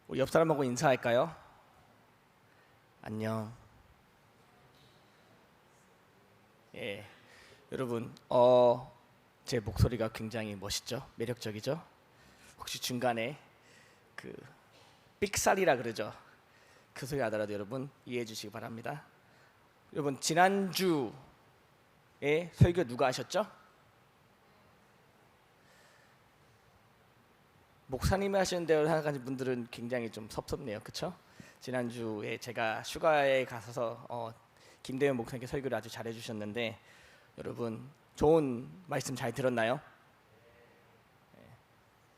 우리 옆 사람하고 인사할까요? 안녕. 예, 여러분, 제 목소리가 굉장히 멋있죠? 매력적이죠? 혹시 중간에 그 삑살이라 그러죠? 그 소리 나더라도 여러분 이해해 주시기 바랍니다. 여러분, 지난주에 설교 누가 하셨죠? 목사님이 하시는데 생각하는 분들은 굉장히 좀 섭섭네요, 그렇죠? 지난주에 제가 휴가에 가서 김대현 목사님께 설교를 아주 잘해 주셨는데 여러분 좋은 말씀 잘 들었나요?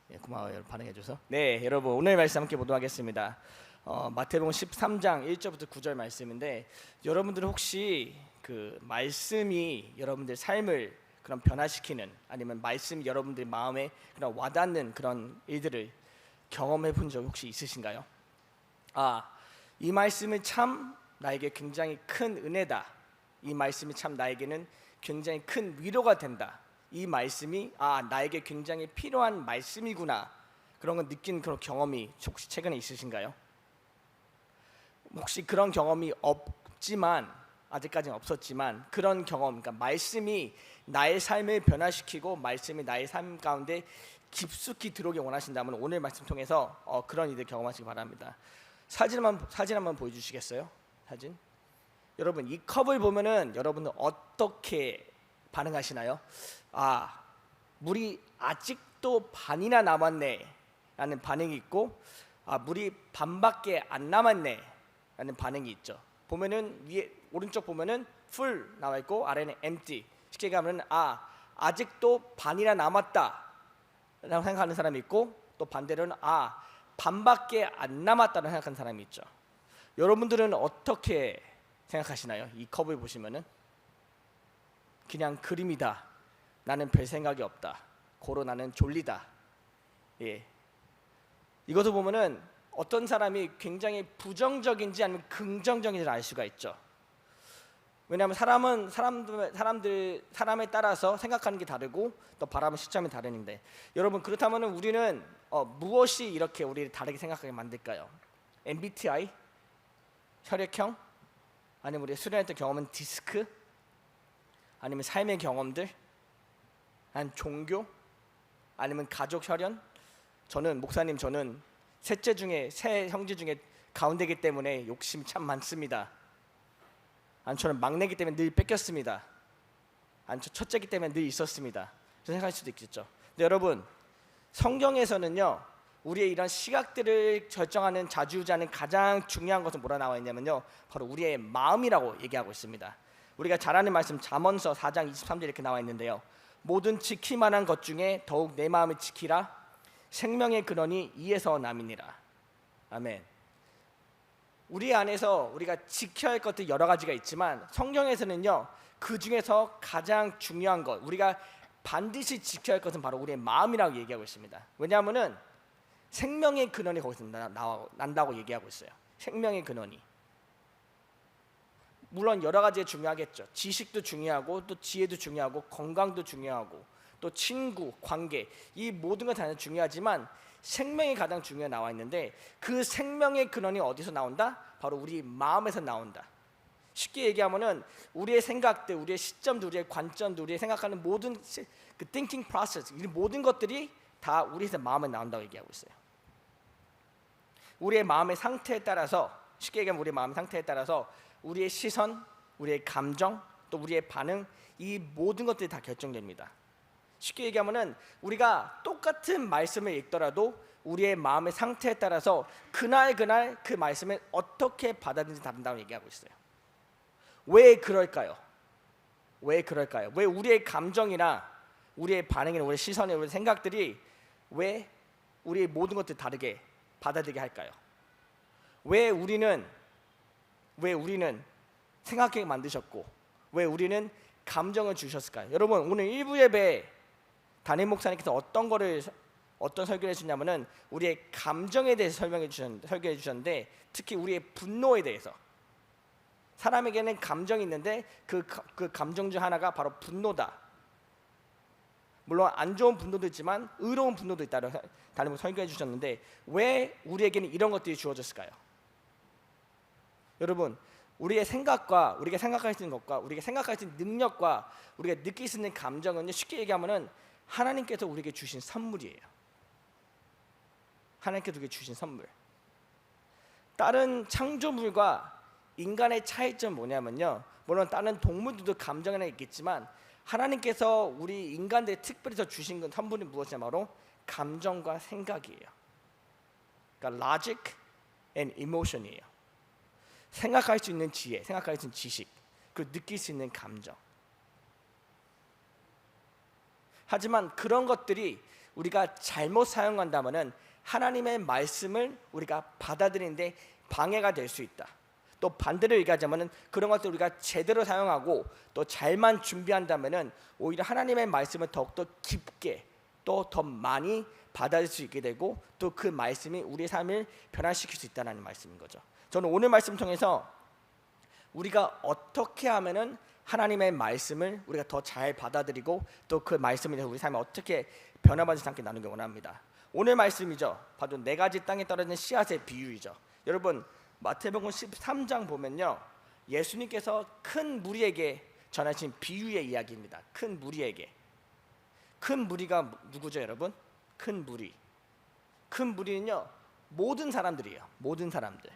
예, 고마워요, 반응해 줘서. 네, 여러분 오늘 말씀 함께 보도록 하겠습니다. 마태복음 13장 1절부터 9절 말씀인데 여러분들 혹시 그 말씀이 여러분들 삶을 그런 변화시키는, 아니면 말씀이 여러분들 마음에 그런 와닿는 그런 일들을 경험해 본 적 혹시 있으신가요? 이 말씀이 참 나에게 굉장히 큰 은혜다. 이 말씀이 참 나에게는 굉장히 큰 위로가 된다. 이 말씀이 나에게 굉장히 필요한 말씀이구나. 그런 걸 느낀 그런 경험이 혹시 최근에 있으신가요? 혹시 그런 경험이 없지만, 아직까지는 없었지만 그런 경험, 그러니까 말씀이 나의 삶을 변화시키고 말씀이 나의 삶 가운데 깊숙이 들어오게 원하신다면 오늘 말씀 통해서 그런 일을 경험하시기 바랍니다. 사진 한번 보여주시겠어요? 사진. 여러분 이 컵을 보면은 여러분은 어떻게 반응하시나요? 물이 아직도 반이나 남았네 라는 반응이 있고, 물이 반밖에 안 남았네 라는 반응이 있죠. 보면은 위에 오른쪽 보면은 full 나와 있고 아래는 empty. 쉽게 가면은 아직도 반이나 남았다 라고 생각하는 사람이 있고, 또 반대로는 반밖에 안 남았다고 생각하는 사람이 있죠. 여러분들은 어떻게 생각하시나요? 이 컵을 보시면은 그냥 그림이다, 나는 별 생각이 없다, 고로 나는 졸리다. 예, 이것을 보면은 어떤 사람이 굉장히 부정적인지 아니면 긍정적인지 알 수가 있죠. 왜냐하면 사람에 따라서 생각하는 게 다르고 또 바라보는 시점이 다르는데, 여러분 그렇다면 우리는 무엇이 이렇게 우리를 다르게 생각하게 만들까요? MBTI? 혈액형? 아니면 우리 수련했던 경험은 디스크? 아니면 삶의 경험들? 아니면 종교? 아니면 가족 혈연? 저는 세 형제 중에 가운데이기 때문에 욕심이 참 많습니다. 저는 막내기 때문에 늘 뺏겼습니다. 첫째기 때문에 늘 있었습니다. 생각할 수도 있겠죠. 근데 여러분, 성경에서는요, 우리의 이런 시각들을 결정하는 좌지우지하는 가장 중요한 것은 뭐라 나와 있냐면요, 바로 우리의 마음이라고 얘기하고 있습니다. 우리가 잘 아는 말씀 잠언서 4장 23절 이렇게 나와 있는데요, 모든 지키만한 것 중에 더욱 내 마음을 지키라. 생명의 근원이 이에서 남이니라. 아멘. 우리 안에서 우리가 지켜야 할 것들 여러 가지가 있지만 성경에서는요, 그 중에서 가장 중요한 것, 우리가 반드시 지켜야 할 것은 바로 우리의 마음이라고 얘기하고 있습니다. 왜냐하면은 생명의 근원이 거기서 난다고 얘기하고 있어요. 생명의 근원이. 물론 여러 가지가 중요하겠죠. 지식도 중요하고 또 지혜도 중요하고 건강도 중요하고 또 친구, 관계, 이 모든 것 다 중요하지만 생명이 가장 중요해 나와 있는데, 그 생명의 근원이 어디서 나온다? 바로 우리 마음에서 나온다. 쉽게 얘기하면은 우리의 생각들, 우리의 시점들, 우리의 관점들, 우리의 생각하는 모든 그 thinking process, 이 모든 것들이 다 우리의 마음에 나온다고 얘기하고 있어요. 우리의 마음의 상태에 따라서, 쉽게 얘기하면 우리의 마음의 상태에 따라서 우리의 시선, 우리의 감정, 또 우리의 반응, 이 모든 것들이 다 결정됩니다. 쉽게 얘기하면은 우리가 똑같은 말씀을 읽더라도 우리의 마음의 상태에 따라서 그날 그 말씀을 어떻게 받아들이는지 다른다고 얘기하고 있어요. 왜 그럴까요? 왜 우리의 감정이나 우리의 반응이나 우리의 시선이나 우리의 생각들이 왜 우리의 모든 것들을 다르게 받아들이게 할까요? 왜 우리는 생각하게 만드셨고 왜 우리는 감정을 주셨을까요? 여러분, 오늘 1부 예배 담임 목사님께서 어떤 설교를 해주셨냐면은 우리의 감정에 대해서 설교해 주셨는데, 특히 우리의 분노에 대해서. 사람에게는 감정이 있는데 그 감정 중 하나가 바로 분노다. 물론 안 좋은 분노도 있지만 의로운 분노도 있다고 다른 분 설교해 주셨는데 왜 우리에게는 이런 것들이 주어졌을까요? 여러분, 우리의 생각과 우리가 생각할 수 있는 것과 우리가 생각할 수 있는 능력과 우리가 느낄 수 있는 감정은 쉽게 얘기하면은 하나님께서 우리에게 주신 선물이에요. 하나님께서 우리에게 주신 선물. 다른 창조물과 인간의 차이점은 뭐냐면요, 물론 다른 동물들도 감정이 있겠지만 하나님께서 우리 인간들이 특별히 주신 건 선물이 무엇이냐, 바로 감정과 생각이에요. 그러니까 logic and emotion이에요. 생각할 수 있는 지혜, 생각할 수 있는 지식, 그리고 느낄 수 있는 감정. 하지만 그런 것들이 우리가 잘못 사용한다면은 하나님의 말씀을 우리가 받아들이는데 방해가 될 수 있다. 또 반대로 얘기하자면은 그런 것들 우리가 제대로 사용하고 또 잘만 준비한다면은 오히려 하나님의 말씀을 더욱더 깊게 또 더 많이 받아들일 수 있게 되고 또 그 말씀이 우리의 삶을 변화시킬 수 있다는 말씀인 거죠. 저는 오늘 말씀 통해서 우리가 어떻게 하면은 하나님의 말씀을 우리가 더 잘 받아들이고 또 그 말씀을 우리 삶에 어떻게 변화받지 않게 나누기 원합니다. 오늘 말씀이죠, 바로 4가지 땅에 떨어진 씨앗의 비유이죠. 여러분, 마태복음 13장 보면요, 예수님께서 큰 무리에게 전하신 비유의 이야기입니다. 큰 무리에게. 큰 무리가 누구죠, 여러분? 큰 무리. 큰 무리는요, 모든 사람들이에요. 모든 사람들.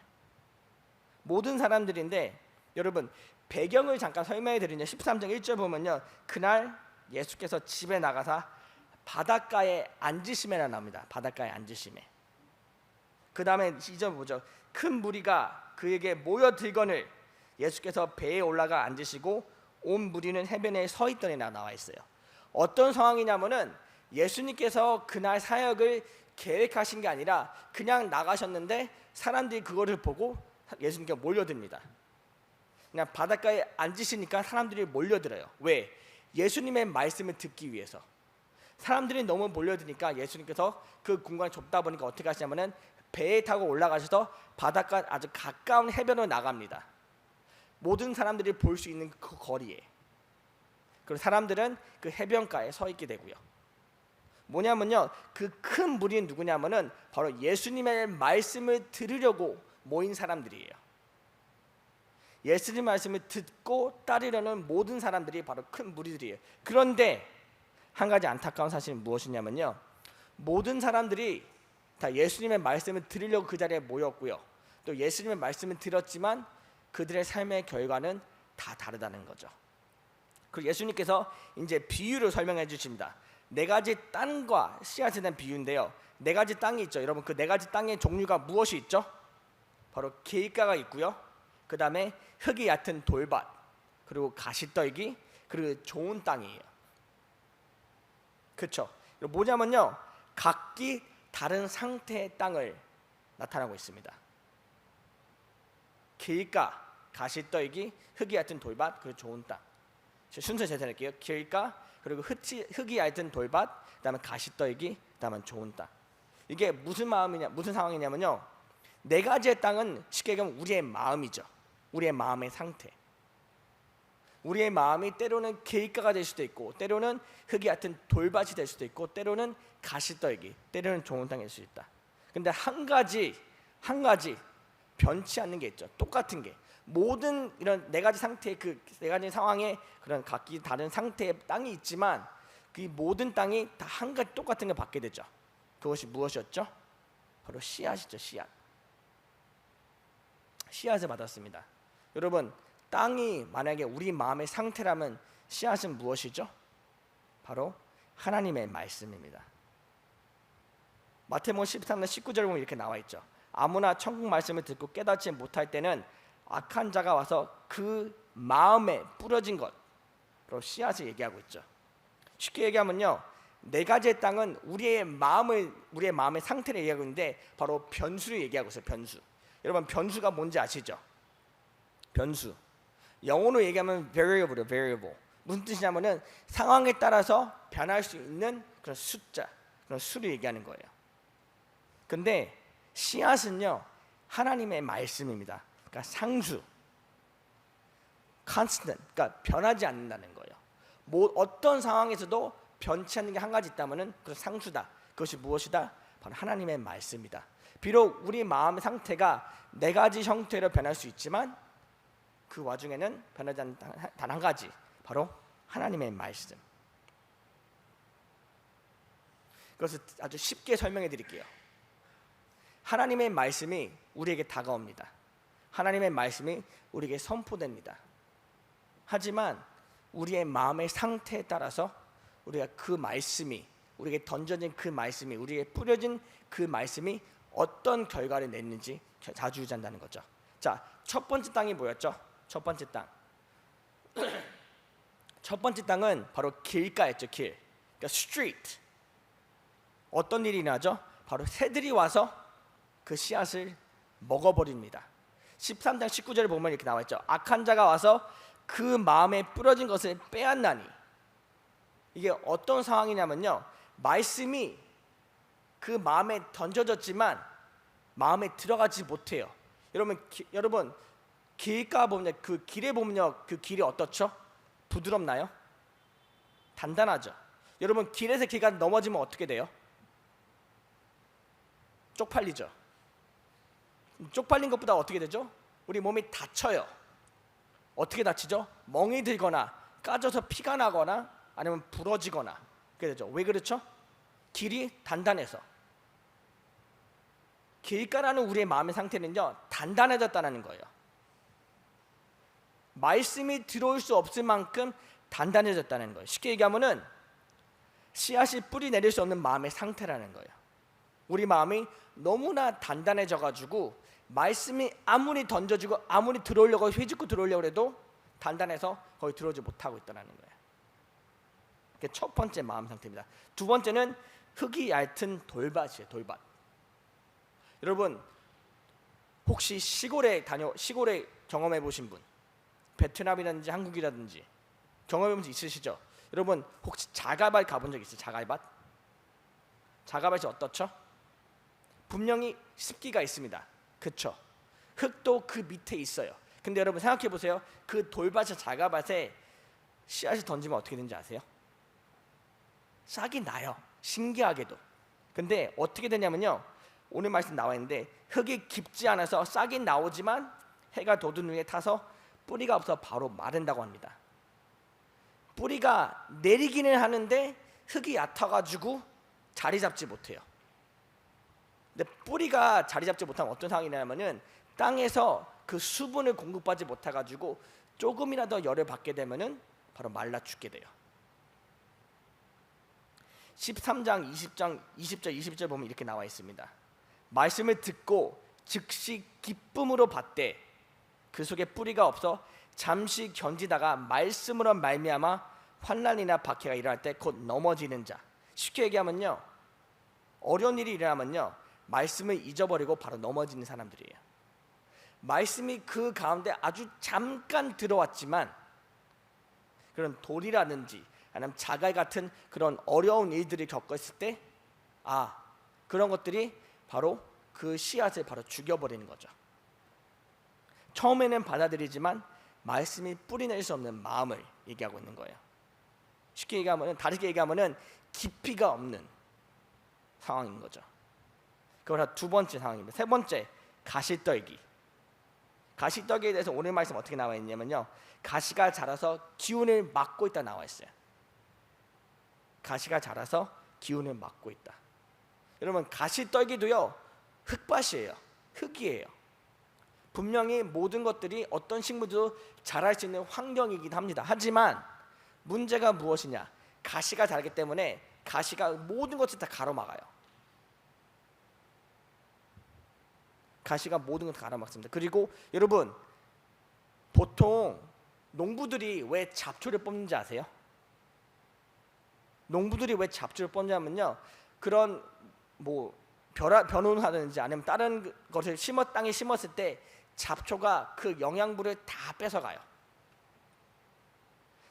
모든 사람들인데 여러분, 배경을 잠깐 설명해 드리면 13장 1절 보면요, 그날 예수께서 집에 나가서 바닷가에 앉으심에나 나옵니다. 바닷가에 앉으심에. 그 다음에 2절 보죠. 큰 무리가 그에게 모여들거늘 예수께서 배에 올라가 앉으시고 온 무리는 해변에 서 있더니나 나와 있어요. 어떤 상황이냐면은 예수님께서 그날 사역을 계획하신 게 아니라 그냥 나가셨는데 사람들이 그거를 보고 예수님께 몰려듭니다. 그냥 바닷가에 앉으시니까 사람들이 몰려들어요. 왜? 예수님의 말씀을 듣기 위해서. 사람들이 너무 몰려드니까 예수님께서 그 공간이 좁다 보니까 어떻게 하시냐면은 배에 타고 올라가셔서 바닷가 아주 가까운 해변으로 나갑니다. 모든 사람들이 볼 수 있는 그 거리에. 그리고 사람들은 그 해변가에 서 있게 되고요. 뭐냐면요, 그 큰 무리는 누구냐면은 바로 예수님의 말씀을 들으려고 모인 사람들이에요. 예수님 말씀을 듣고 따르려는 모든 사람들이 바로 큰 무리들이에요. 그런데 한 가지 안타까운 사실은 무엇이냐면요, 모든 사람들이 다 예수님의 말씀을 들으려고 그 자리에 모였고요, 또 예수님의 말씀을 들었지만 그들의 삶의 결과는 다 다르다는 거죠. 그리고 예수님께서 이제 비유를 설명해 주십니다. 4가지 땅과 씨앗에 대한 비유인데요, 4가지 땅이 있죠. 여러분, 그 4가지 땅의 종류가 무엇이 있죠? 바로 길가가 있고요, 그 다음에 흙이 얕은 돌밭, 그리고 가시떨기, 그리고 좋은 땅이에요. 그렇죠? 뭐냐면요, 각기 다른 상태의 땅을 나타나고 있습니다. 길가, 가시떨기, 흙이 얕은 돌밭, 그리고 좋은 땅. 순서 제대로 할게요. 길가, 그리고 흙이 얇은 돌밭, 그다음에 가시떨기, 그다음에 좋은 땅. 이게 무슨 상황이냐면요, 4가지의 땅은 쉽게 얘기하면 우리의 마음이죠. 우리의 마음의 상태. 우리의 마음이 때로는 길가가 될 수도 있고, 때로는 흙이 얕은 돌밭이 될 수도 있고, 때로는 가시떨기, 때로는 좋은 땅일 수 있다. 근데 한 가지 변치 않는 게 있죠. 똑같은 게. 모든 이런 4가지 상태의 그 4가지 상황에 그런 각기 다른 상태의 땅이 있지만 그 모든 땅이 다 한 가지 똑같은 걸 받게 되죠. 그것이 무엇이었죠? 바로 씨앗이죠. 씨앗을 받았습니다. 여러분, 땅이 만약에 우리 마음의 상태라면 씨앗은 무엇이죠? 바로 하나님의 말씀입니다. 마태복음 13장 19절 보면 이렇게 나와 있죠. 아무나 천국 말씀을 듣고 깨닫지 못할 때는 악한 자가 와서 그 마음에 뿌려진 것, 바로 씨앗을 얘기하고 있죠. 쉽게 얘기하면요, 4가지의 땅은 우리의 마음의 상태를 얘기하고 있는데 바로 변수를 얘기하고 있어요. 변수. 여러분, 변수가 뭔지 아시죠? 변수. 영어로 얘기하면 variable. 무슨 뜻이냐면은 상황에 따라서 변할 수 있는 그런 숫자, 그런 수를 얘기하는 거예요. 근데 씨앗은요, 하나님의 말씀입니다. 그러니까 상수, constant, 그러니까 변하지 않는다는 거예요. 어떤 상황에서도 변치 않는 게 한 가지 있다면은 그 상수다. 그것이 무엇이다? 바로 하나님의 말씀이다. 비록 우리 마음의 상태가 네 가지 형태로 변할 수 있지만 그 와중에는 변하지 않는 단 한 가지, 바로 하나님의 말씀. 그것을 아주 쉽게 설명해 드릴게요. 하나님의 말씀이 우리에게 다가옵니다. 하나님의 말씀이 우리에게 선포됩니다. 하지만 우리의 마음의 상태에 따라서 우리가 그 말씀이, 우리에게 던져진 그 말씀이, 우리에게 뿌려진 그 말씀이 어떤 결과를 냈는지 좌지우지한다는 거죠. 자, 첫 번째 땅이 뭐였죠? 첫 번째 땅. 첫 번째 땅은 바로 길가였죠. 길. 그러니까 street. 어떤 일이 일어나죠? 바로 새들이 와서 그 씨앗을 먹어버립니다. 13장 19절을 보면 이렇게 나와 있죠. 악한 자가 와서 그 마음에 뿌려진 것을 빼앗나니. 이게 어떤 상황이냐면요, 말씀이 그 마음에 던져졌지만 마음에 들어가지 못해요. 여러분 길가 보면, 그 길에 보면요, 그 길이 어떻죠? 부드럽나요? 단단하죠. 여러분 길에서 길가 넘어지면 어떻게 돼요? 쪽팔리죠. 쪽팔린 것보다 어떻게 되죠? 우리 몸이 다쳐요. 어떻게 다치죠? 멍이 들거나 까져서 피가 나거나 아니면 부러지거나 그렇게 되죠. 왜 그렇죠? 길이 단단해서. 길가라는 우리의 마음의 상태는요, 단단해졌다는 거예요. 말씀이 들어올 수 없을 만큼 단단해졌다는 거예요. 쉽게 얘기하면은 씨앗이 뿌리 내릴 수 없는 마음의 상태라는 거예요. 우리 마음이 너무나 단단해져 가지고 말씀이 아무리 던져지고 아무리 들어오려고 휘짓고 들어오려고 해도 단단해서 거의 들어오지 못하고 있다는 거예요. 그게 첫 번째 마음 상태입니다. 두 번째는 흙이 얇은 돌밭이에요. 돌밭. 여러분 혹시 시골에 경험해 보신 분, 베트남이라든지 한국이라든지 경험해 본 적 있으시죠? 여러분 혹시 자갈밭 가본 적 있어요? 자갈밭? 자갈밭이 어떻죠? 분명히 습기가 있습니다. 그렇죠? 흙도 그 밑에 있어요. 근데 여러분 생각해 보세요. 그 돌밭의 자갈밭에 씨앗을 던지면 어떻게 되는지 아세요? 싹이 나요. 신기하게도. 근데 어떻게 되냐면요, 오늘 말씀 나와 있는데 흙이 깊지 않아서 싹이 나오지만 해가 돋은 후에 타서 뿌리가 없어 바로 마른다고 합니다. 뿌리가 내리기는 하는데 흙이 얕아가지고 자리 잡지 못해요. 근데 뿌리가 자리 잡지 못하면 어떤 상황이냐면은 땅에서 그 수분을 공급받지 못해가지고 조금이라도 열을 받게 되면은 바로 말라 죽게 돼요. 13장 20절 21절 보면 이렇게 나와 있습니다. 말씀을 듣고 즉시 기쁨으로 받되 그 속에 뿌리가 없어 잠시 견디다가 말씀으로 말미암아 환난이나 박해가 일어날 때 곧 넘어지는 자. 쉽게 얘기하면요, 어려운 일이 일어나면요, 말씀을 잊어버리고 바로 넘어지는 사람들이에요. 말씀이 그 가운데 아주 잠깐 들어왔지만 그런 돌이라든지 아니면 자갈 같은 그런 어려운 일들을 겪었을 때 그런 것들이 바로 그 씨앗을 바로 죽여버리는 거죠. 처음에는 받아들이지만 말씀이 뿌리낼 수 없는 마음을 얘기하고 있는 거예요. 쉽게 얘기하면, 다르게 얘기하면은 깊이가 없는 상황인 거죠. 그거가 두 번째 상황입니다. 세 번째, 가시떨기. 가시떨기에 대해서 오늘 말씀 어떻게 나와 있냐면요, 가시가 자라서 기운을 막고 있다 나와 있어요. 가시가 자라서 기운을 막고 있다. 여러분 가시떨기도요 흙밭이에요. 흙이에요. 분명히 모든 것들이 어떤 식물도 자랄 수 있는 환경이긴 합니다. 하지만 문제가 무엇이냐, 가시가 자라기 때문에 가시가 모든 것을 다 가로막아요. 가시가 모든 것을 가로막습니다. 그리고 여러분 보통 농부들이 왜 잡초를 뽑는지 아세요? 농부들이 왜 잡초를 뽑냐면요, 그런 변온하든지 아니면 다른 것을 땅에 심었을 때 잡초가 그 영양분을 다 뺏어가요.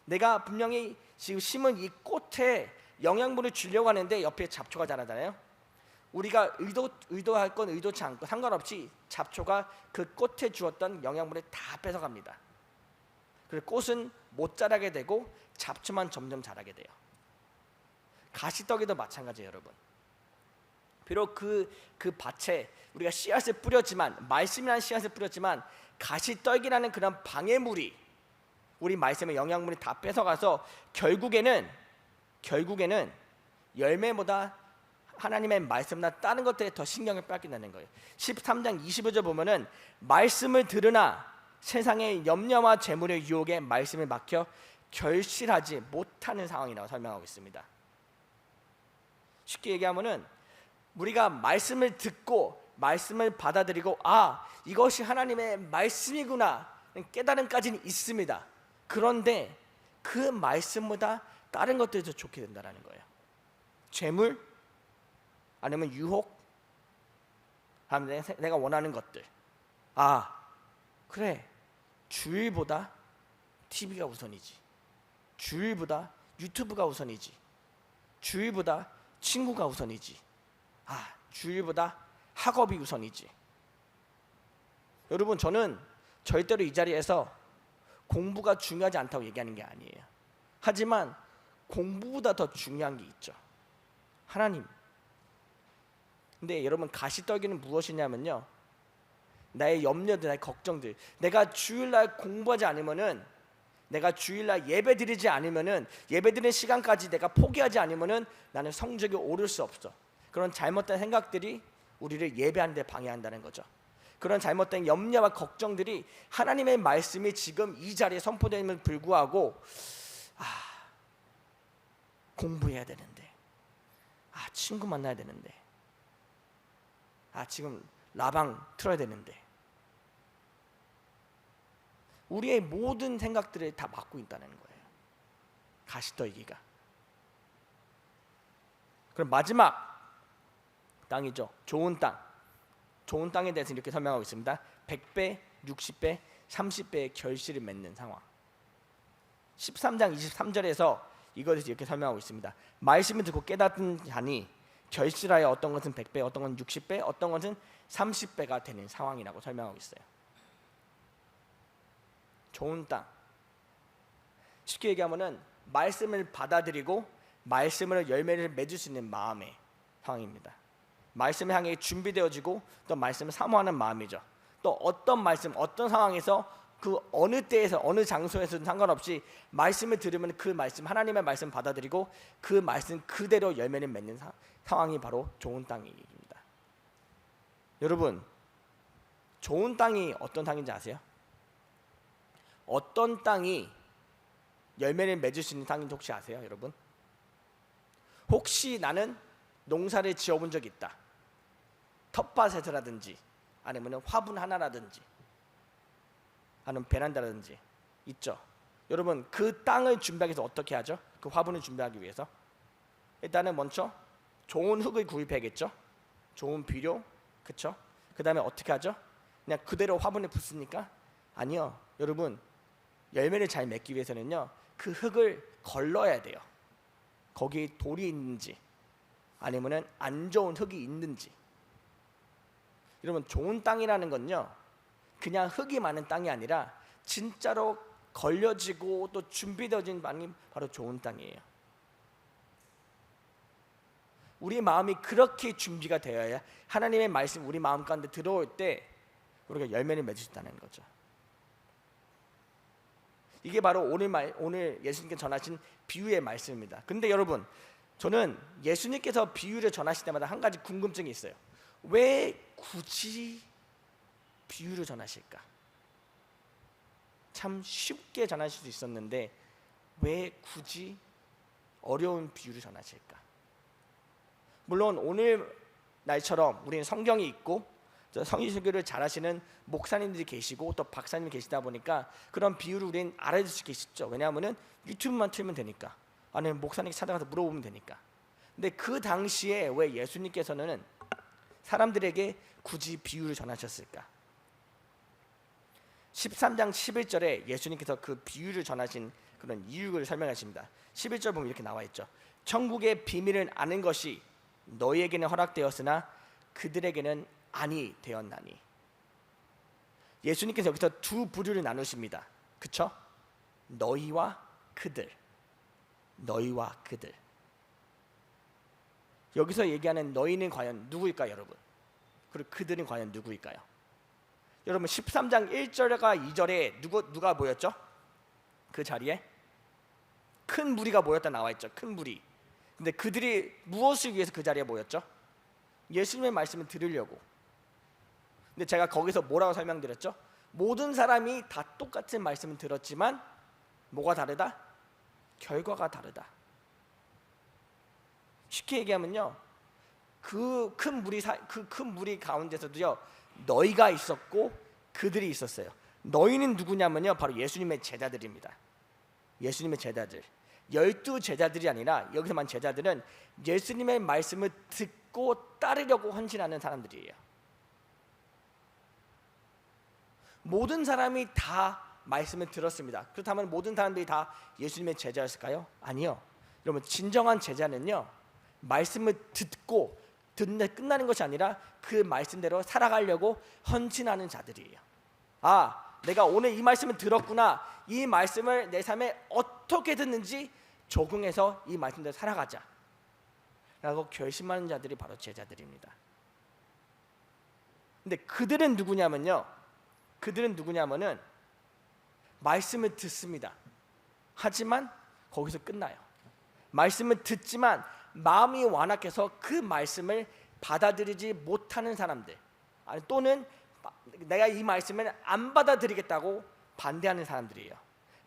내가 분명히 지금 심은 이 꽃에 영양분을 주려고 하는데 옆에 잡초가 자라잖아요. 우리가 의도할 건 의도치 않고 상관없이 잡초가 그 꽃에 주었던 영양분을 다 뺏어갑니다. 그리고 꽃은 못 자라게 되고 잡초만 점점 자라게 돼요. 가시떡이도 마찬가지예요, 여러분. 비록 그 밭에 우리가 씨앗을 뿌렸지만, 말씀이라는 씨앗을 뿌렸지만, 가시떡이라는 그런 방해물이 우리 말씀의 영양분이 다 뺏어가서 결국에는 열매보다 하나님의 말씀보다 다른 것들에 더 신경을 뺏긴다는 거예요. 13장 25절 보면은 말씀을 들으나 세상의 염려와 재물의 유혹에 말씀을 막혀 결실하지 못하는 상황이라고 설명하고 있습니다. 쉽게 얘기하면은 우리가 말씀을 듣고 말씀을 받아들이고 이것이 하나님의 말씀이구나 깨달음까지는 있습니다. 그런데 그 말씀보다 다른 것들이 더 좋게 된다는 거예요. 재물 아니면 유혹, 내가 원하는 것들. 그래, 주일보다 TV가 우선이지, 주일보다 유튜브가 우선이지, 주일보다 친구가 우선이지, 주일보다 학업이 우선이지. 여러분, 저는 절대로 이 자리에서 공부가 중요하지 않다고 얘기하는 게 아니에요. 하지만 공부보다 더 중요한 게 있죠. 하나님. 근데 여러분, 가시떨기는 무엇이냐면요, 나의 염려들, 나의 걱정들. 내가 주일날 공부하지 않으면은, 내가 주일날 예배 드리지 않으면은, 예배 드리는 시간까지 내가 포기하지 않으면은 나는 성적이 오를 수 없어. 그런 잘못된 생각들이 우리를 예배하는 데 방해한다는 거죠. 그런 잘못된 염려와 걱정들이 하나님의 말씀이 지금 이 자리에 선포됨을 불구하고 공부해야 되는데, 친구 만나야 되는데, 지금 라방 틀어야 되는데, 우리의 모든 생각들을 다 막고 있다는 거예요, 가시떨기가. 그럼 마지막 땅이죠, 좋은 땅. 좋은 땅에 대해서 이렇게 설명하고 있습니다. 100배, 60배, 30배의 결실을 맺는 상황. 13장 23절에서 이것을 이렇게 설명하고 있습니다. 말씀을 듣고 깨닫는 자니 결실하여 어떤 것은 100배, 어떤 것은 60배, 어떤 것은 30배가 되는 상황이라고 설명하고 있어요. 좋은 땅. 쉽게 얘기하면은 말씀을 받아들이고 말씀으로 열매를 맺을 수 있는 마음의 상황입니다. 말씀을 향해 준비되어지고 또 말씀을 사모하는 마음이죠. 또 어떤 말씀, 어떤 상황에서 그 어느 때에서 어느 장소에서든 상관없이 말씀을 들으면 그 말씀, 하나님의 말씀 받아들이고 그 말씀 그대로 열매를 맺는 상황이 바로 좋은 땅입니다. 여러분, 좋은 땅이 어떤 땅인지 아세요? 어떤 땅이 열매를 맺을 수 있는 땅인지 혹시 아세요, 여러분? 혹시 나는 농사를 지어본 적이 있다, 텃밭에서라든지 아니면 화분 하나라든지 아니면 베란다라든지 있죠. 여러분, 그 땅을 준비하기 위해서 어떻게 하죠? 그 화분을 준비하기 위해서 일단은 먼저 좋은 흙을 구입해야겠죠. 좋은 비료, 그렇죠? 그 다음에 어떻게 하죠? 그냥 그대로 화분에 붓습니까? 아니요. 여러분, 열매를 잘 맺기 위해서는요, 그 흙을 걸러야 돼요. 거기에 돌이 있는지 아니면은 안 좋은 흙이 있는지. 여러분, 좋은 땅이라는 건요, 그냥 흙이 많은 땅이 아니라 진짜로 걸려지고 또 준비되어진 땅이 바로 좋은 땅이에요. 우리 마음이 그렇게 준비가 되어야 하나님의 말씀 우리 마음 가운데 들어올 때 우리가 열매를 맺을 수 있다는 거죠. 이게 바로 오늘 예수님께서 전하신 비유의 말씀입니다. 근데 여러분, 저는 예수님께서 비유를 전하실 때마다 한 가지 궁금증이 있어요. 왜 굳이 비유를 전하실까? 참 쉽게 전하실 수 있었는데 왜 굳이 어려운 비유를 전하실까? 물론 오늘 날처럼 우리는 성경이 있고 성경설교를 잘하시는 목사님들이 계시고 또 박사님이 계시다 보니까 그런 비유를 우리는 알아줄 수 있겠죠. 왜냐하면 유튜브만 틀면 되니까, 아니면 목사님께 찾아가서 물어보면 되니까. 근데 그 당시에 왜 예수님께서는 사람들에게 굳이 비유를 전하셨을까? 13장 11절에 예수님께서 그 비유를 전하신 그런 이유를 설명하십니다. 11절 보면 이렇게 나와 있죠. 천국의 비밀을 아는 것이 너희에게는 허락되었으나 그들에게는 아니 되었나니. 예수님께서 여기서 두 부류를 나누십니다. 그쵸? 너희와 그들. 너희와 그들. 여기서 얘기하는 너희는 과연 누구일까요, 여러분? 그리고 그들은 과연 누구일까요? 여러분 13장 1절과 2절에 누가 모였죠? 그 자리에 큰 무리가 모였다 나와 있죠. 큰 무리. 근데 그들이 무엇을 위해서 그 자리에 모였죠? 예수님의 말씀을 들으려고. 근데 제가 거기서 뭐라고 설명드렸죠? 모든 사람이 다 똑같은 말씀을 들었지만 뭐가 다르다? 결과가 다르다. 쉽게 얘기하면요, 그 큰 무리 가운데서도요 너희가 있었고 그들이 있었어요. 너희는 누구냐면요 바로 예수님의 제자들입니다. 예수님의 제자들, 12제자들이 아니라 여기서 만 제자들은 예수님의 말씀을 듣고 따르려고 헌신하는 사람들이에요. 모든 사람이 다 말씀을 들었습니다. 그렇다면 모든 사람들이 다 예수님의 제자였을까요? 아니요. 여러분 진정한 제자는요 말씀을 듣고 듣는데 끝나는 것이 아니라 그 말씀대로 살아가려고 헌신하는 자들이에요. 아, 내가 오늘 이 말씀을 들었구나. 이 말씀을 내 삶에 어떻게 듣는지 적응해서 이 말씀대로 살아가자 라고 결심하는 자들이 바로 제자들입니다. 근데 그들은 누구냐면요, 말씀을 듣습니다. 하지만 거기서 끝나요. 말씀을 듣지만 마음이 완악해서 그 말씀을 받아들이지 못하는 사람들, 또는 내가 이 말씀을 안 받아들이겠다고 반대하는 사람들이에요.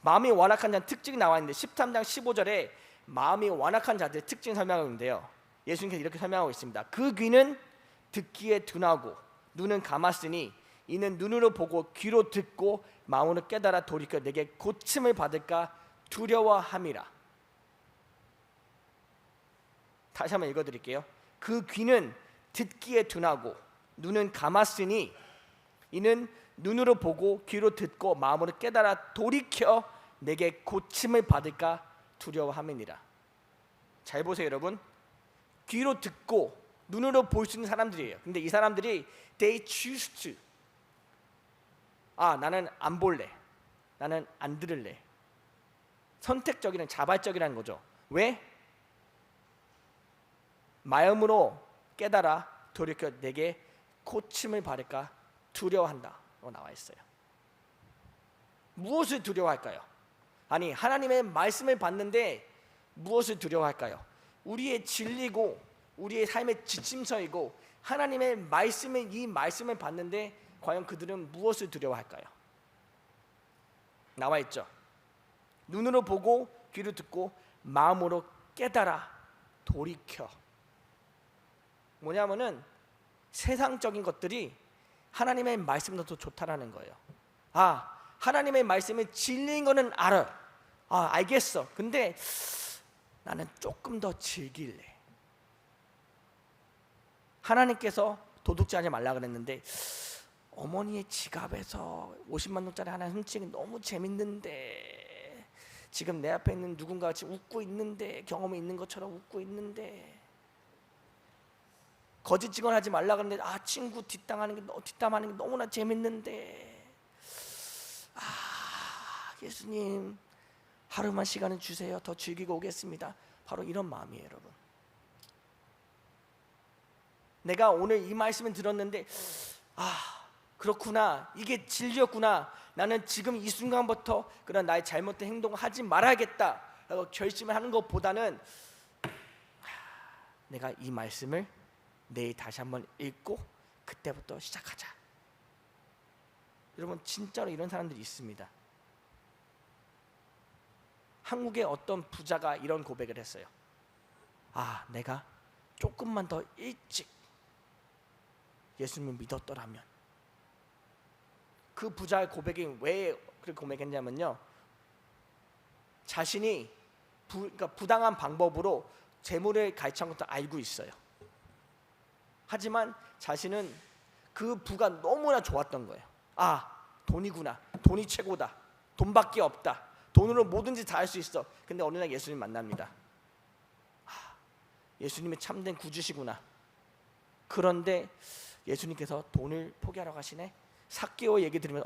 마음이 완악한 자는 특징이 나와 있는데 13장 15절에 마음이 완악한 자들의 특징 설명하고 있는데요, 예수님께서 이렇게 설명하고 있습니다. 그 귀는 듣기에 둔하고 눈은 감았으니 이는 눈으로 보고 귀로 듣고 마음으로 깨달아 돌이켜 내게 고침을 받을까 두려워함이라. 다시 한번 읽어드릴게요. 그 귀는 듣기에 둔하고 눈은 감았으니 이는 눈으로 보고 귀로 듣고 마음으로 깨달아 돌이켜 내게 고침을 받을까 두려워함이니라. 잘 보세요 여러분, 귀로 듣고 눈으로 볼 수 있는 사람들이에요. 근데 이 사람들이 they choose to, 나는 안 볼래, 나는 안 들을래. 선택적이란, 자발적이라는 거죠. 왜? 마음으로 깨달아 돌이켜 내게 고침을 받을까 두려워한다고 나와 있어요. 무엇을 두려워할까요? 아니, 하나님의 말씀을 받는데 무엇을 두려워할까요? 우리의 진리고 우리의 삶의 지침서이고 하나님의 말씀을, 이 말씀을 받는데 과연 그들은 무엇을 두려워할까요? 나와 있죠. 눈으로 보고 귀로 듣고 마음으로 깨달아 돌이켜. 뭐냐면은 세상적인 것들이 하나님의 말씀보다 더 좋다라는 거예요. 하나님의 말씀이 진리인 거는 알아. 알겠어. 근데 나는 조금 더 즐길래. 하나님께서 도둑질 하지 말라 그랬는데 어머니의 지갑에서 50만 원짜리 하나 훔치기 너무 재밌는데, 지금 내 앞에 있는 누군가가 지금 웃고 있는데, 경험이 있는 것처럼 웃고 있는데, 거짓 증언하지 말라 그랬는데 친구 뒷담하는 게 너무나 재밌는데, 예수님 하루만 시간을 주세요. 더 즐기고 오겠습니다. 바로 이런 마음이에요, 여러분. 내가 오늘 이 말씀을 들었는데 그렇구나, 이게 진리였구나, 나는 지금 이 순간부터 그런 나의 잘못된 행동을 하지 말아야겠다 라고 결심을 하는 것보다는 내가 이 말씀을 내일 다시 한번 읽고 그때부터 시작하자. 여러분 진짜로 이런 사람들이 있습니다. 한국의 어떤 부자가 이런 고백을 했어요. 내가 조금만 더 일찍 예수님을 믿었더라면. 그 부자의 고백이 왜 그렇게 고백했냐면요, 자신이 부당한 방법으로 재물을 가해찬 것도 알고 있어요. 하지만 자신은 그 부가 너무나 좋았던 거예요. 돈이구나, 돈이 최고다, 돈밖에 없다, 돈으로 뭐든지 다 할 수 있어. 근데 어느 날 예수님 만납니다. 예수님이 참된 구주시구나. 그런데 예수님께서 돈을 포기하라고 하시네. 삭개오 얘기 들으면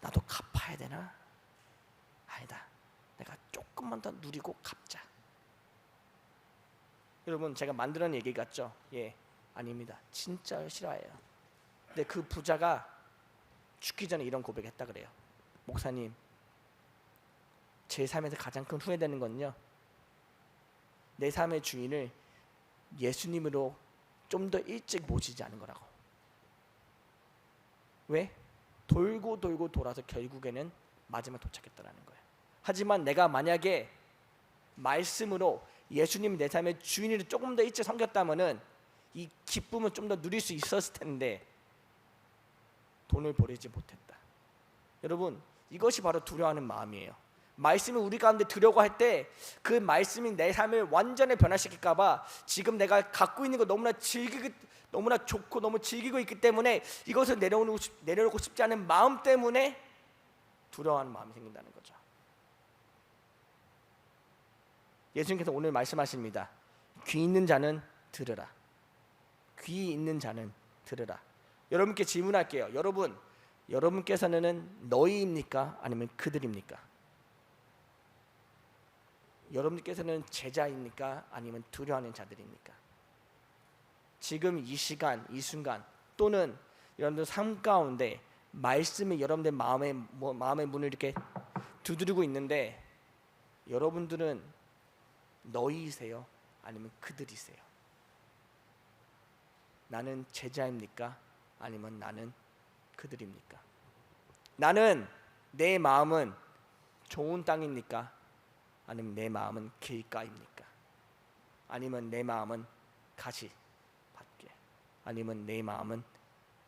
나도 갚아야 되나? 아니다, 내가 조금만 더 누리고 갚자. 여러분 제가 만들어낸 얘기 같죠? 예, 아닙니다. 진짜 실화예요. 근데 그 부자가 죽기 전에 이런 고백했다 그래요. 목사님, 제 삶에서 가장 큰 후회되는 건요, 내 삶의 주인을 예수님으로 좀 더 일찍 모시지 않은 거라고. 왜? 돌고 돌고 돌아서 결국에는 마지막 도착했다라는 거예요. 하지만 내가 만약에 말씀으로 예수님이 내 삶의 주인을 조금 더 일찍 섬겼다면은 이 기쁨을 좀 더 누릴 수 있었을 텐데 돈을 버리지 못했다. 여러분, 이것이 바로 두려워하는 마음이에요. 말씀을 우리 가운데 들여고 할 때 그 말씀이 내 삶을 완전히 변화시킬까 봐 지금 내가 갖고 있는 거 너무나 좋고 너무 즐기고 있기 때문에 이것을 내려놓고 싶지 않은 마음 때문에 두려워하는 마음이 생긴다는 거죠. 예수님께서 오늘 말씀하십니다. 귀 있는 자는 들으라. 귀 있는 자는 들으라. 여러분께 질문할게요. 여러분께서는 너희입니까? 아니면 그들입니까? 여러분께서는 제자입니까? 아니면 두려워하는 자들입니까? 지금 이 시간, 이 순간 또는 여러분들 삶 가운데 말씀이 여러분들 마음의 문을 이렇게 두드리고 있는데 여러분들은 너희이세요? 아니면 그들이세요? 나는 제자입니까? 아니면 나는 그들입니까? 나는 내 마음은 좋은 땅입니까? 아니면 내 마음은 길가입니까? 아니면 내 마음은 가시 밭길? 아니면 내 마음은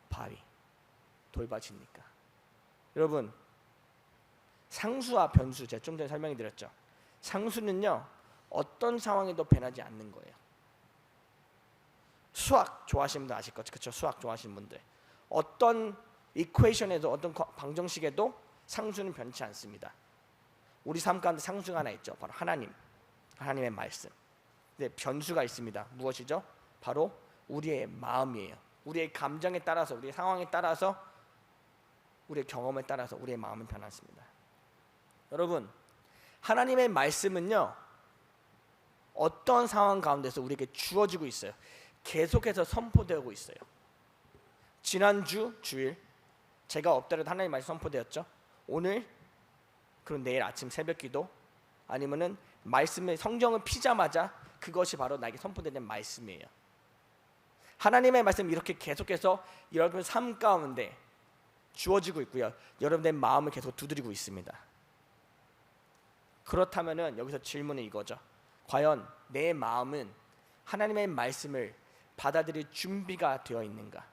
바위 돌밭입니까? 여러분, 상수와 변수 제가 좀 전에 설명해 드렸죠. 상수는요 어떤 상황에도 변하지 않는 거예요. 수학 좋아하시는 분들 아실 거죠? 그렇죠? 수학 좋아하시는 분들 어떤 이퀘이션에도 어떤 방정식에도 상수는 변치 않습니다. 우리 삶 가운데 상수가 하나 있죠. 바로 하나님의 말씀. 근데 변수가 있습니다. 무엇이죠? 바로 우리의 마음이에요. 우리의 감정에 따라서, 우리의 상황에 따라서, 우리의 경험에 따라서 우리의 마음은 변했습니다. 여러분, 하나님의 말씀은요 어떤 상황 가운데서 우리에게 주어지고 있어요. 계속해서 선포되고 있어요. 지난주 주일 제가 없더라도 하나님의 말씀 선포되었죠. 오늘 그럼 내일 아침 새벽기도 아니면은 말씀의 성경을 피자마자 그것이 바로 나에게 선포되는 말씀이에요. 하나님의 말씀 이렇게 계속해서 여러분 삶 가운데 주어지고 있고요. 여러분의 마음을 계속 두드리고 있습니다. 그렇다면은 여기서 질문은 이거죠. 과연 내 마음은 하나님의 말씀을 받아들일 준비가 되어 있는가?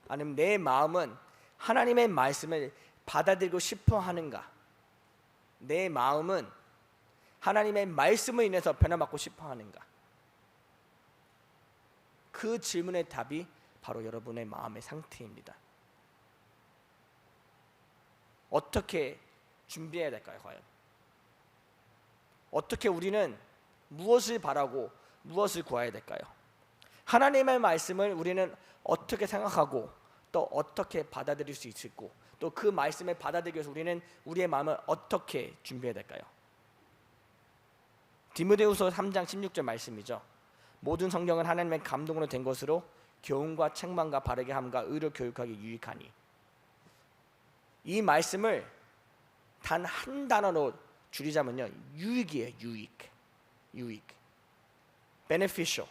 아니면 내 마음은 하나님의 말씀을 받아들이고 싶어 하는가? 내 마음은 하나님의 말씀을 인해서 변화받고 싶어 하는가? 그 질문의 답이 바로 여러분의 마음의 상태입니다. 어떻게 준비해야 될까요, 과연? 어떻게 우리는 무엇을 바라고 무엇을 구해야 될까요? 하나님의 말씀을 우리는 어떻게 생각하고 또 어떻게 받아들일 수 있을고 또 그 말씀을 받아들이기 위해서 우리는 우리의 마음을 어떻게 준비해야 될까요? 디모데후서 3장 16절 말씀이죠. 모든 성경은 하나님의 감동으로 된 것으로 교훈과 책망과 바르게 함과 의로 교육하기 유익하니. 이 말씀을 단 한 단어로 줄이자면요, 유익이에요. 유익. beneficial.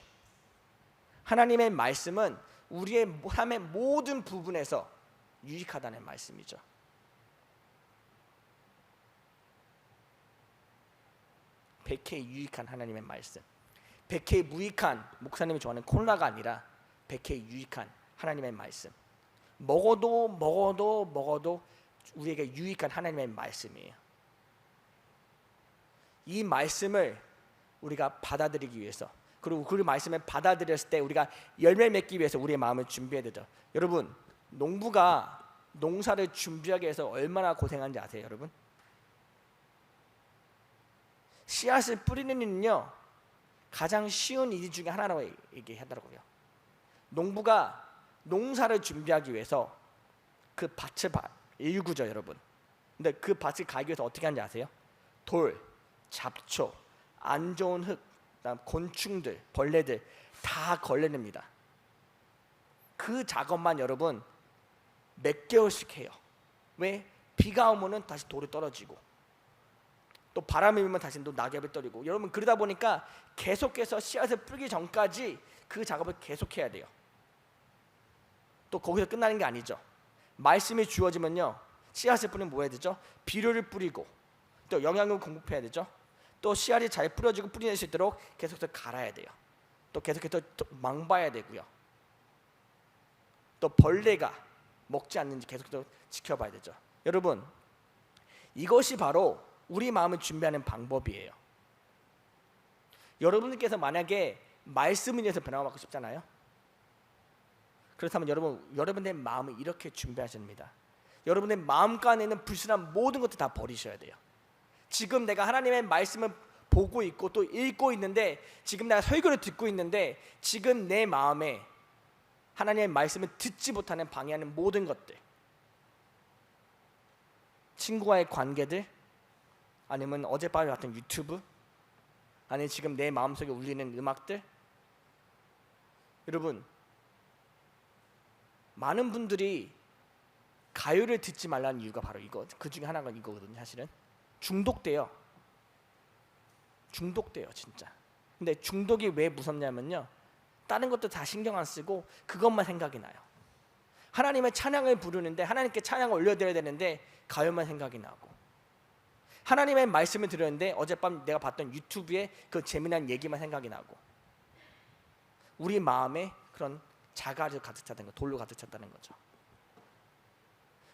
하나님의 말씀은 우리의 삶의 모든 부분에서 유익하다는 말씀이죠. 백해 유익한 하나님의 말씀. 백해 무익한 목사님이 좋아하는 콜라가 아니라 백해 유익한 하나님의 말씀. 먹어도 우리에게 유익한 하나님의 말씀이에요. 이 말씀을 우리가 받아들이기 위해서, 그리고 그 말씀을 받아들였을 때 우리가 열매 맺기 위해서 우리의 마음을 준비해야 되죠. 여러분, 농부가 농사를 준비하기 위해서 얼마나 고생하는지 아세요, 여러분? 씨앗을 뿌리는 일은요 가장 쉬운 일 중에 하나라고 얘기하더라고요. 농부가 농사를 준비하기 위해서 그 밭을 일구죠, 여러분. 근데 그 밭을 가기 위해서 어떻게 하는지 아세요? 돌, 잡초, 안 좋은 흙, 그다음 곤충들, 벌레들 다 걸러냅니다. 그 작업만 여러분 몇 개월씩 해요. 왜? 비가 오면은 다시 돌이 떨어지고 또 바람이 불면 다시 또 낙엽이 떨리고, 여러분 그러다 보니까 계속해서 씨앗을 뿌리기 전까지 그 작업을 계속해야 돼요. 또 거기서 끝나는 게 아니죠. 말씀이 주어지면요, 씨앗을 뿌리면 뭐 해야 되죠? 비료를 뿌리고 또 영양을 공급해야 되죠. 또 씨앗이 잘 뿌려지고 뿌리낼 수 있도록 계속해서 갈아야 돼요. 또 계속해서 망봐야 되고요. 또 벌레가 먹지 않는지 계속해서 지켜봐야 되죠. 여러분, 이것이 바로 우리 마음을 준비하는 방법이에요. 여러분들께서 만약에 말씀을 위해서 변화받고 싶잖아요. 그렇다면 여러분의 마음을 이렇게 준비하셔야 합니다. 여러분의 마음간에 있는 불순한 모든 것들 다 버리셔야 돼요. 지금 내가 하나님의 말씀을 보고 있고 또 읽고 있는데, 지금 내가 설교를 듣고 있는데, 지금 내 마음에 하나님의 말씀을 듣지 못하는 방해하는 모든 것들, 친구와의 관계들, 아니면 어젯밤에 봤던 유튜브, 아니면 지금 내 마음속에 울리는 음악들. 여러분, 많은 분들이 가요를 듣지 말라는 이유가 바로 이거, 그 중에 하나가 이거거든요. 사실은 중독돼요. 진짜. 근데 중독이 왜 무섭냐면요, 다른 것도 다 신경 안 쓰고 그것만 생각이 나요. 하나님의 찬양을 부르는데, 하나님께 찬양을 올려드려야 되는데 가요만 생각이 나고, 하나님의 말씀을 들었는데 어젯밤 내가 봤던 유튜브에 그 재미난 얘기만 생각이 나고, 우리 마음에 그런 자가를 가득 찼다는 거, 돌로 가득 찼다는 거죠.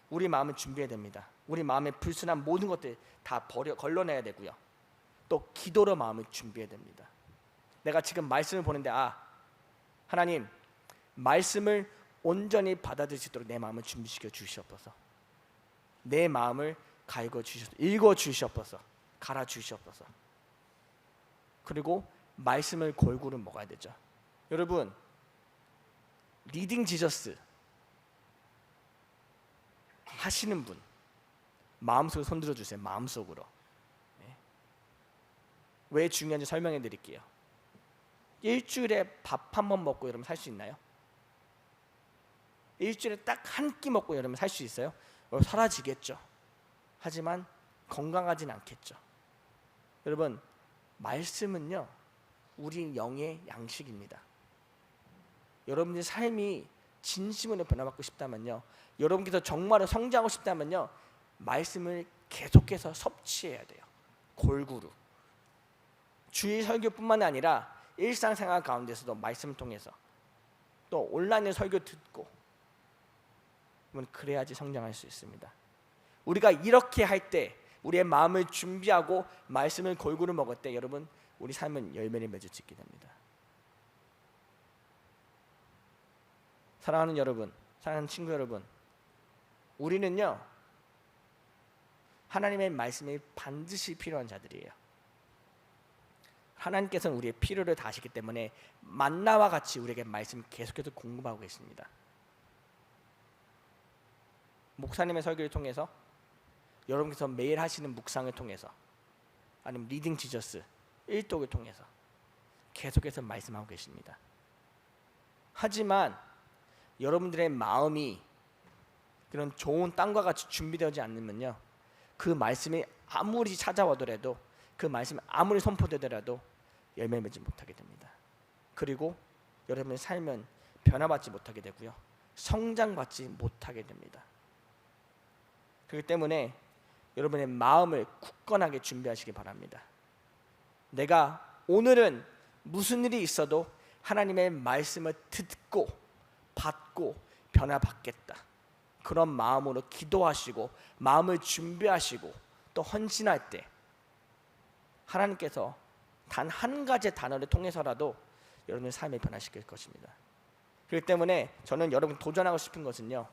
우리 마음을 준비해야 됩니다. 우리 마음의 불순한 모든 것들 다 걸러내야 되고요. 또 기도로 마음을 준비해야 됩니다. 내가 지금 말씀을 보는데, 하나님, 말씀을 온전히 받아들일 수 있도록 내 마음을 준비시켜 주시옵소서. 내 마음을 읽어 주시옵소서. 갈아 주시옵소서. 그리고 말씀을 골고루 먹어야 되죠. 여러분, 리딩 지저스 하시는 분 마음속으로 손들어 주세요. 마음속으로. 왜 중요한지 설명해 드릴게요. 일주일에 밥 한 번 먹고 여러분 살 수 있나요? 일주일에 딱 한 끼 먹고 여러분 살 수 있어요? 사라지겠죠. 하지만 건강하진 않겠죠. 여러분, 말씀은요, 우리 영의 양식입니다. 여러분의 삶이 진심으로 변화받고 싶다면요, 여러분께서 정말로 성장하고 싶다면요, 말씀을 계속해서 섭취해야 돼요. 골고루. 주일 설교뿐만 아니라 일상생활 가운데서도 말씀을 통해서, 또 온라인에 설교 듣고, 그래야지 성장할 수 있습니다. 우리가 이렇게 할 때, 우리의 마음을 준비하고 말씀을 골고루 먹을 때, 여러분, 우리 삶은 열매를 맺을 수 있게 됩니다. 사랑하는 여러분, 사랑하는 친구 여러분, 우리는요, 하나님의 말씀이 반드시 필요한 자들이에요. 하나님께서는 우리의 필요를 다 아시기 때문에 만나와 같이 우리에게 말씀을 계속해서 공급하고 계십니다. 목사님의 설교를 통해서, 여러분께서 매일 하시는 묵상을 통해서, 아니면 리딩 지저스 일독을 통해서 계속해서 말씀하고 계십니다. 하지만 여러분들의 마음이 그런 좋은 땅과 같이 준비되지 않으면요, 그 말씀이 아무리 찾아오더라도, 그 말씀이 아무리 선포되더라도 열매를 맺지 못하게 됩니다. 그리고 여러분의 삶은 변화받지 못하게 되고요, 성장받지 못하게 됩니다. 그렇기 때문에 여러분의 마음을 굳건하게 준비하시기 바랍니다. 내가 오늘은 무슨 일이 있어도 하나님의 말씀을 듣고 받고 변화받겠다, 그런 마음으로 기도하시고 마음을 준비하시고 또 헌신할 때 하나님께서 단 한 가지 단어를 통해서라도 여러분의 삶을 변화시킬 것입니다. 그렇기 때문에 저는 여러분 도전하고 싶은 것은요,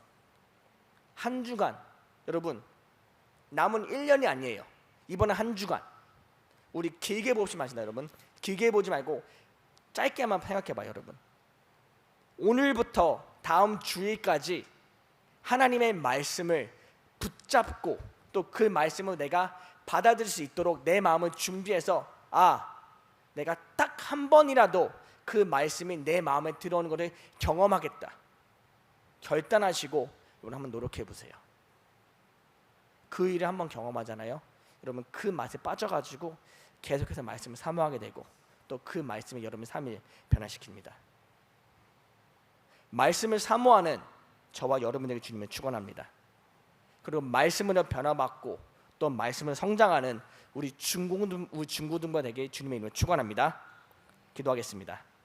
한 주간, 여러분 남은 1년이 아니에요. 이번에 한 주간 우리 길게 보지 마시나 여러분. 길게 보지 말고 짧게만 생각해봐요. 여러분, 오늘부터 다음 주일까지 하나님의 말씀을 붙잡고 또 그 말씀을 내가 받아들일 수 있도록 내 마음을 준비해서, 내가 딱 한 번이라도 그 말씀이 내 마음에 들어오는 것을 경험하겠다 결단하시고 여러분 한번 노력해 보세요. 그 일을 한번 경험하잖아요. 여러분 그 맛에 빠져가지고 계속해서 말씀을 사모하게 되고 또 그 말씀이 여러분의 삶을 변화시킵니다. 말씀을 사모하는 저와 여러분에게 주님을 축원합니다. 그리고 말씀으로 변화받고 또 말씀으로 성장하는 우리 중고등부가 되게 주님의 이름으로 축원합니다. 기도하겠습니다.